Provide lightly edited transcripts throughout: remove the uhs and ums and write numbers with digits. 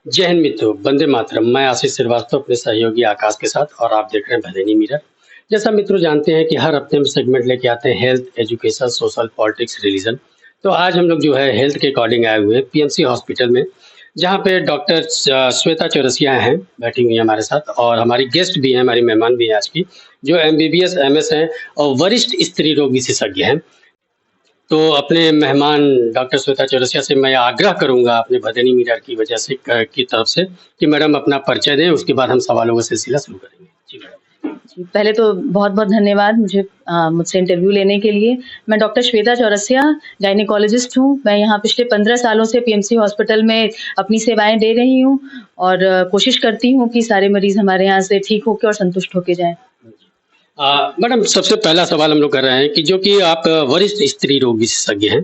जय हिंद मित्रों, वंदे मातरम। मैं आशीष श्रीवास्तव अपने सहयोगी आकाश के साथ और आप देख रहे हैं भदैनी मिरर। जैसा मित्रों जानते हैं कि हर हफ्ते हम सेगमेंट लेके आते हैं health, education, social, politics, religion. तो आज हम लोग जो है हेल्थ के अकॉर्डिंग आए हुए हैं पीएमसी हॉस्पिटल में, जहाँ पे डॉक्टर श्वेता चौरसिया हैं, बैठी हुई हैं हमारे साथ, और हमारी गेस्ट भी हैं, हमारी मेहमान भी हैं आज की, जो एमबीबीएस एमएस हैं और वरिष्ठ स्त्री रोग विशेषज्ञ हैं। तो अपने मेहमान डॉक्टर श्वेता चौरसिया से मैं आग्रह करूंगा अपने भदैनी मिरर की वजह से की तरफ से कि मैडम अपना परिचय दें, उसके बाद हम सवालों का सिलसिला शुरू करेंगे। जी मैडम। जी, पहले तो बहुत बहुत धन्यवाद मुझसे इंटरव्यू लेने के लिए। मैं डॉक्टर श्वेता चौरसिया गायनेकोलॉजिस्ट हूँ। मैं यहाँ पिछले 15 सालों से पीएमसी हॉस्पिटल में अपनी सेवाएं दे रही हूँ और कोशिश करती हूँ कि सारे मरीज हमारे यहाँ से ठीक होकर और संतुष्ट होके जाएं। मैडम, सबसे पहला सवाल हम लोग कर रहे हैं कि जो कि आप वरिष्ठ स्त्री रोग विशेषज्ञ हैं,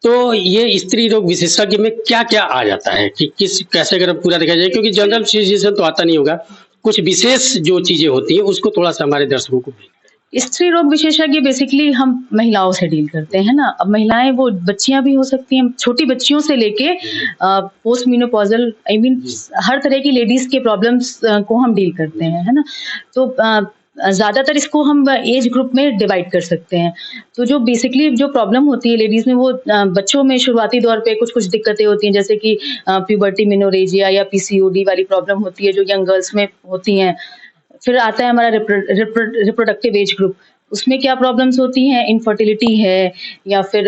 तो ये स्त्री रोग विशेषज्ञ में क्या क्या आ जाता है कि किस कैसे अगर पूरा देखा जाए, क्योंकि जनरल फिजिशियन तो आता नहीं होगा, कुछ विशेष जो चीजें होती हैं उसको थोड़ा सा हमारे दर्शकों को भी। स्त्री रोग विशेषज्ञ बेसिकली हम महिलाओं से डील करते हैं ना। अब महिलाएं वो बच्चियां भी हो सकती हैं, छोटी बच्चियों से लेके पोस्ट मीनोपॉजल हर तरह की लेडीज के प्रॉब्लम्स को हम डील करते हैं, है ना। तो ज्यादातर इसको हम एज ग्रुप में डिवाइड कर सकते हैं। तो जो बेसिकली जो प्रॉब्लम होती है लेडीज में, वो बच्चों में शुरुआती दौर पे कुछ कुछ दिक्कतें होती हैं, जैसे कि प्यूबर्टी मेनोरेजिया या पीसीओडी वाली प्रॉब्लम होती है जो यंग गर्ल्स में होती हैं। फिर आता है हमारा रिप्रोडक्टिव एज ग्रुप। उसमें क्या प्रॉब्लम्स होती हैं, इनफर्टिलिटी है या फिर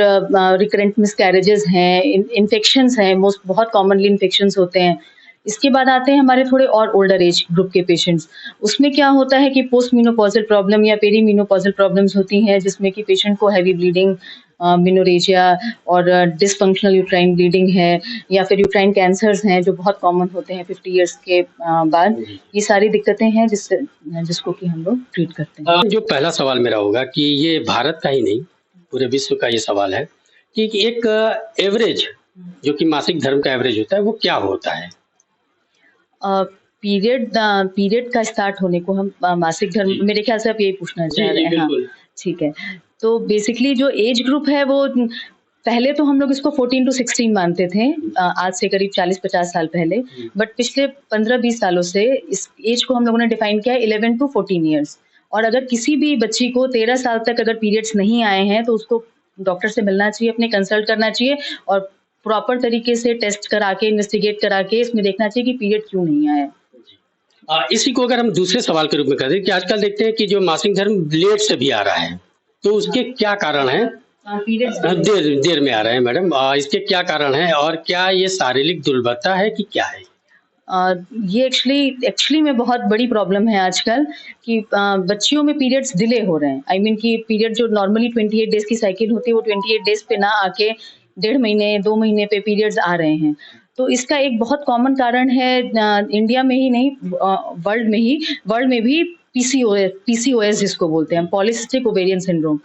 रिकरेंट मिसकैरेजेस हैं, इन्फेक्शंस हैं, बहुत कॉमनली इन्फेक्शंस होते हैं। इसके बाद आते हैं हमारे थोड़े और ओल्डर एज ग्रुप के पेशेंट्स। उसमें क्या होता है कि पोस्ट मीनोपॉजल प्रॉब्लम या पेरी मीनोपॉजल प्रॉब्लम्स होती हैं, जिसमें कि पेशेंट को हैवी ब्लीडिंग, मेनोरेजिया और डिसफंक्शनल यूट्राइन ब्लीडिंग है, या फिर यूट्राइन कैंसर्स हैं जो बहुत कॉमन होते हैं 50 इयर्स के बाद। ये सारी दिक्कतें हैं जिसको कि हम लोग ट्रीट करते हैं। जो पहला सवाल मेरा होगा कि ये भारत का ही नहीं, पूरे विश्व का ये सवाल है कि एक एवरेज जो कि मासिक धर्म का एवरेज होता है वो क्या होता है? पीरियड का स्टार्ट होने को हम मासिक धर्म, मेरे ख्याल से आप यही पूछना चाह रहे हैं। हाँ, ठीक है। तो बेसिकली जो एज ग्रुप है वो पहले तो हम लोग इसको 14 to 16 मानते थे, आज से करीब 40-50 साल पहले। बट पिछले 15-20 सालों से इस एज को हम लोगों ने डिफाइन किया 11 to 14 ईयर्स। और अगर किसी भी बच्ची को 13 साल तक अगर पीरियड्स नहीं आए हैं तो उसको डॉक्टर से मिलना चाहिए, अपने कंसल्ट करना चाहिए और प्रॉपर तरीके से टेस्ट करा के, इन्वेस्टिगेट करा के इसमें देखना चाहिए कि पीरियड क्यों नहीं आया। इसी को अगर हम दूसरे सवाल के रूप में कर दें कि आजकल देखते हैं कि जो मासिक धर्म लेट से भी आ रहा है, तो उसके क्या कारण है? देर में आ रहे हैं मैडम, इसके क्या कारण है और क्या ये शारीरिक दुर्बलता है कि क्या है? ये एक्चुअली में बहुत बड़ी प्रॉब्लम है आजकल कि बच्चियों में पीरियड्स डिले हो रहे हैं। कि पीरियड जो नॉर्मली 28 डेज की साइकिल होती है वो 28 डेज पे ना आके 1.5 महीने 2 महीने पे पीरियड्स आ रहे हैं। तो इसका एक बहुत कॉमन कारण है, इंडिया में ही नहीं वर्ल्ड में भी पीसीओएस जिसको बोलते हैं, पॉलीसिस्टिक ओवेरियन सिंड्रोम।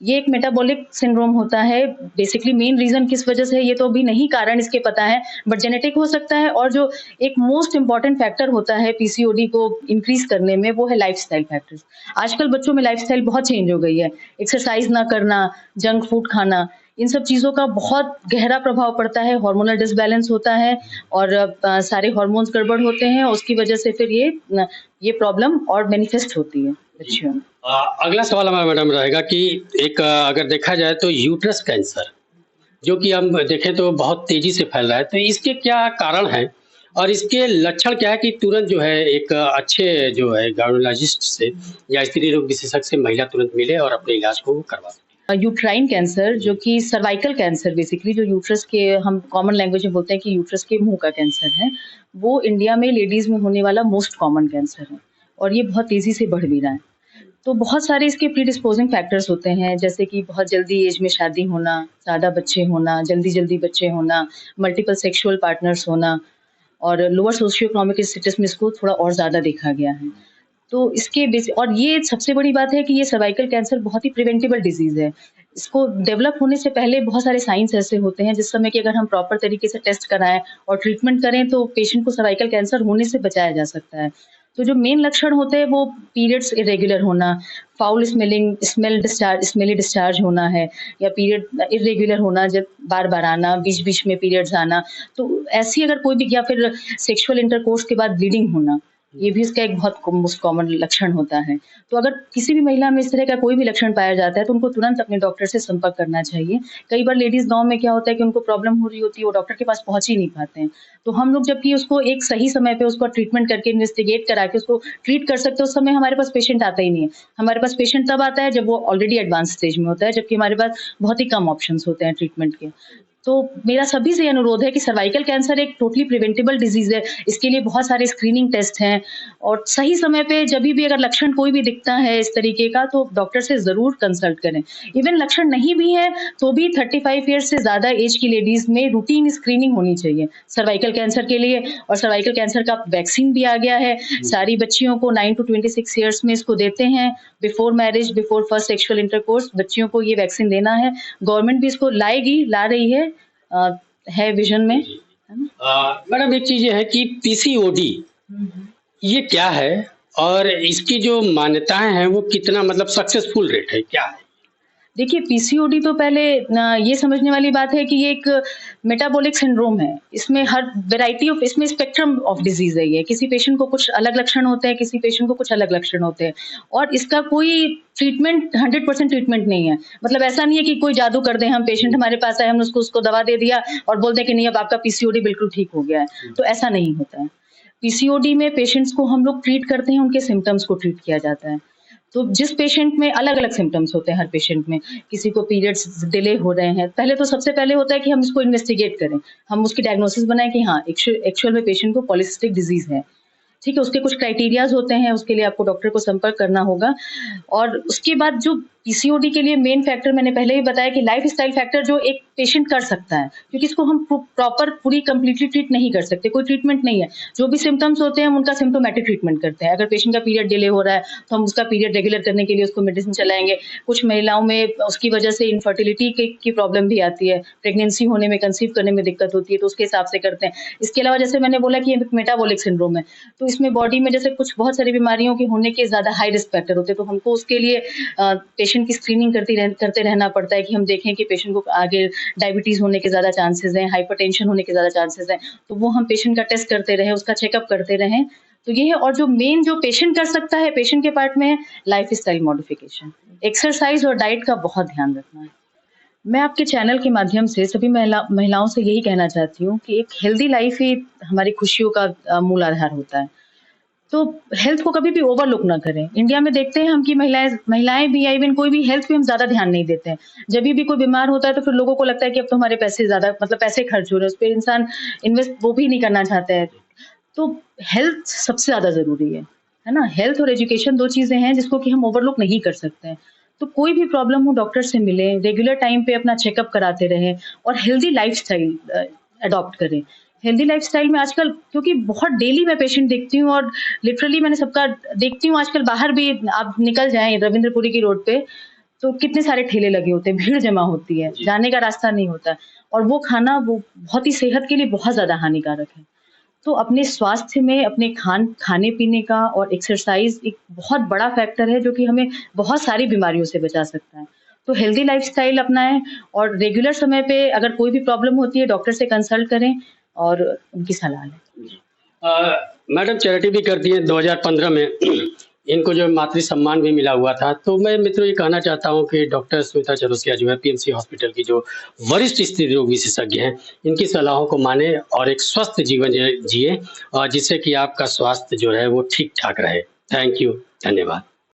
ये एक मेटाबॉलिक सिंड्रोम होता है। बेसिकली मेन रीजन किस वजह से ये तो अभी नहीं कारण इसके पता है, बट जेनेटिक हो सकता है। और जो एक मोस्ट इंपॉर्टेंट फैक्टर होता है पीसीओडी को इंक्रीज करने में, वो है लाइफस्टाइल फैक्टर्स। आजकल बच्चों में लाइफस्टाइल बहुत चेंज हो गई है। एक्सरसाइज ना करना, जंक फूड खाना, इन सब चीजों का बहुत गहरा प्रभाव पड़ता है। हार्मोनल डिसबैलेंस होता है और सारे हार्मोन्स गड़बड़ होते हैं। उसकी वजह से फिर ये प्रॉब्लम और मैनिफेस्ट होती है बच्चियों में। अगला सवाल हमारा मैडम रहेगा कि एक अगर देखा जाए तो यूट्रस कैंसर जो कि हम देखें तो बहुत तेजी से फैल रहा है, तो इसके क्या कारण है और इसके लक्षण क्या है कि तुरंत जो है एक अच्छे जो है गायनोलॉजिस्ट से या स्त्री रोग विशेषज्ञ से महिला तुरंत मिले और अपने इलाज को करवा सके? यूट्राइन कैंसर जो कि सर्वाइकल कैंसर, बेसिकली जो यूट्रस के, हम कॉमन लैंग्वेज में बोलते हैं कि यूट्रस के मुंह का कैंसर है, वो इंडिया में लेडीज में होने वाला मोस्ट कॉमन कैंसर है और ये बहुत तेजी से बढ़ भी रहा है। तो बहुत सारे इसके प्रीडिस्पोजिंग फैक्टर्स होते हैं, जैसे कि बहुत जल्दी एज में शादी होना, ज़्यादा बच्चे होना, जल्दी बच्चे होना, मल्टीपल सेक्सुअल पार्टनर्स होना, और लोअर सोशियो इकोनॉमिक स्टेटस में इसको थोड़ा और ज़्यादा देखा गया है। तो और ये सबसे बड़ी बात है कि ये सर्वाइकल कैंसर बहुत ही प्रिवेंटेबल डिजीज है। इसको डेवलप होने से पहले बहुत सारे साइंस ऐसे होते हैं जिस समय कि अगर हम प्रॉपर तरीके से टेस्ट कराएं और ट्रीटमेंट करें तो पेशेंट को सर्वाइकल कैंसर होने से बचाया जा सकता है। तो जो मेन लक्षण होते हैं वो पीरियड्स इरेगुलर होना, फाउल स्मेली डिस्चार्ज होना है, या पीरियड इरेगुलर होना, जब बार-बार आना, बीच-बीच में पीरियड्स आना। तो ऐसी अगर कोई भी, या फिर सेक्सुअल इंटरकोर्स के बाद ब्लीडिंग होना, ये भी इसका एक बहुत मोस्ट कॉमन लक्षण होता है। तो अगर किसी भी महिला में इस तरह का कोई भी लक्षण पाया जाता है तो उनको तुरंत अपने डॉक्टर से संपर्क करना चाहिए। कई बार लेडीज़ गाँव में क्या होता है कि उनको प्रॉब्लम हो रही होती है, वो डॉक्टर के पास पहुँच ही नहीं पाते हैं। तो हम लोग जबकि उसको एक सही समय पे उसको ट्रीटमेंट करके, इन्वेस्टिगेट करा के उसको ट्रीट कर सकते हैं, उस समय हमारे पास पेशेंट आता ही नहीं है। हमारे पास पेशेंट तब आता है जब वो ऑलरेडी एडवांस स्टेज में होता है, जबकि हमारे पास बहुत ही कम ऑप्शंस होते हैं ट्रीटमेंट के। तो मेरा सभी से ये अनुरोध है कि सर्वाइकल कैंसर एक टोटली प्रिवेंटेबल डिजीज़ है। इसके लिए बहुत सारे स्क्रीनिंग टेस्ट हैं, और सही समय पे जभी भी अगर लक्षण कोई भी दिखता है इस तरीके का, तो डॉक्टर से ज़रूर कंसल्ट करें। इवन लक्षण नहीं भी है तो भी 35 ईयर्स से ज़्यादा एज की लेडीज़ में रूटीन स्क्रीनिंग होनी चाहिए सर्वाइकल कैंसर के लिए। और सर्वाइकल कैंसर का वैक्सीन भी आ गया है। सारी बच्चियों को 9 टू 26 ईयर्स में इसको देते हैं। Before marriage, before first sexual intercourse बच्चियों को ये वैक्सीन देना है। गवर्नमेंट भी इसको ला रही है विजन में, है ना? मैडम एक चीज ये है कि पीसीओडी ये क्या है, और इसकी जो मान्यताएं हैं वो कितना मतलब सक्सेसफुल रेट है, क्या है? देखिए, पीसीओडी तो पहले ये समझने वाली बात है कि ये एक मेटाबॉलिक सिंड्रोम है। इसमें हर वैरायटी ऑफ, इसमें स्पेक्ट्रम ऑफ डिजीज है ये। किसी पेशेंट को कुछ अलग लक्षण होते हैं, किसी पेशेंट को कुछ अलग लक्षण होते हैं, और इसका कोई ट्रीटमेंट 100% ट्रीटमेंट नहीं है। मतलब ऐसा नहीं है कि कोई जादू कर दें, हम पेशेंट हमारे पास आए, हमने उसको दवा दे दिया और बोल दें कि नहीं अब आपका पीसीओडी बिल्कुल ठीक हो गया है। तो ऐसा नहीं होता है। पीसीओडी में पेशेंट्स को हम लोग ट्रीट करते हैं, उनके सिम्पटम्स को ट्रीट किया जाता है। तो जिस पेशेंट में अलग-अलग सिम्पटम्स होते हैं हर पेशेंट में, किसी को पीरियड्स डिले हो रहे हैं, पहले तो सबसे पहले होता है कि हम इसको इन्वेस्टिगेट करें, हम उसकी डायग्नोसिस बनाएं कि हाँ एक्चुअल में पेशेंट को पॉलिसिस्टिक डिजीज है। ठीक है, उसके कुछ क्राइटेरियाज होते हैं, उसके लिए आपको डॉक्टर को संपर्क करना होगा। और उसके बाद जो पीसीओडी के लिए मेन फैक्टर मैंने पहले ही बताया कि लाइफस्टाइल फैक्टर जो एक पेशेंट कर सकता है, क्योंकि इसको हम प्रॉपर पूरी कंप्लीटली ट्रीट नहीं कर सकते, कोई ट्रीटमेंट नहीं है। जो भी सिम्टम्स होते हैं हम उनका सिम्टोमेटिक ट्रीटमेंट करते हैं। अगर पेशेंट का पीरियड डिले हो रहा है तो हम उसका पीरियड रेगुलर करने के लिए उसको मेडिसिन चलाएंगे। कुछ महिलाओं में उसकी वजह से इनफर्टिलिटी की प्रॉब्लम भी आती है, प्रेगनेंसी होने में, कंसीव करने में दिक्कत होती है, तो उसके हिसाब से करते हैं। इसके अलावा जैसे मैंने बोला कि मेटाबॉलिक सिंड्रोम है, तो इसमें बॉडी में जैसे कुछ बहुत सारी बीमारियों के होने के ज्यादा हाई रिस्क फैक्टर होते हैं, तो हमको उसके लिए पेशेंट की स्क्रीनिंग करते रहना पड़ता है कि हम देखें कि पेशेंट को आगे डायबिटीज होने के ज्यादा चांसेस हैं, हाइपरटेंशन होने के ज्यादा चांसेस हैं, तो वो हम पेशेंट का टेस्ट करते रहें, उसका चेकअप करते रहें। तो ये है। और जो मेन जो पेशेंट कर सकता है पेशेंट के पार्ट में है लाइफस्टाइल मॉडिफिकेशन, एक्सरसाइज और डाइट का बहुत ध्यान रखना है। मैं आपके चैनल के माध्यम से सभी महिलाओं से यही कहना चाहती हूँ कि एक हेल्दी लाइफ ही हमारी खुशियों का मूल आधार होता है। तो हेल्थ को कभी भी ओवरलुक ना करें। इंडिया में देखते हैं हम कि महिलाएं भी या इवन कोई भी हेल्थ पे हम ज्यादा ध्यान नहीं देते हैं। जब भी कोई बीमार होता है तो फिर लोगों को लगता है कि अब तो हमारे पैसे ज्यादा, मतलब पैसे खर्च हो रहे हैं, उस पर इंसान इन्वेस्ट वो भी नहीं करना चाहता है। तो हेल्थ सबसे ज्यादा जरूरी है ना। हेल्थ और एजुकेशन दो चीजें हैं जिसको कि हम ओवरलुक नहीं कर सकते हैं। तो कोई भी प्रॉब्लम हो डॉक्टर से मिले, रेगुलर टाइम पे अपना चेकअप कराते रहें और हेल्दी लाइफस्टाइल अडॉप्ट करें। हेल्दी लाइफस्टाइल में आजकल, क्योंकि बहुत डेली मैं पेशेंट देखती हूँ और लिटरली मैंने सबका देखती हूँ, आजकल बाहर भी आप निकल जाएं रविंद्रपुरी की रोड पे तो कितने सारे ठेले लगे होते हैं, भीड़ जमा होती है, जाने का रास्ता नहीं होता, और वो खाना वो बहुत ही सेहत के लिए बहुत ज्यादा हानिकारक है। तो अपने स्वास्थ्य में अपने खाने पीने का और एक्सरसाइज एक बहुत बड़ा फैक्टर है जो कि हमें बहुत सारी बीमारियों से बचा सकता है। तो हेल्दी लाइफस्टाइल अपनाएं और रेगुलर समय पे अगर कोई भी प्रॉब्लम होती है डॉक्टर से कंसल्ट करें और उनकी सलाह लें। मैडम चैरिटी भी करती हैं। 2015 में इनको जो मातृ सम्मान भी मिला हुआ था। तो मैं मित्रों ये कहना चाहता हूं कि डॉक्टर स्मिता चरोसिया जो है पीएमसी हॉस्पिटल की जो वरिष्ठ स्त्री रोग विशेषज्ञ हैं, इनकी सलाहों को माने और एक स्वस्थ जीवन जिए, और जिससे कि आपका स्वास्थ्य जो है वो ठीक ठाक रहे। थैंक यू, धन्यवाद।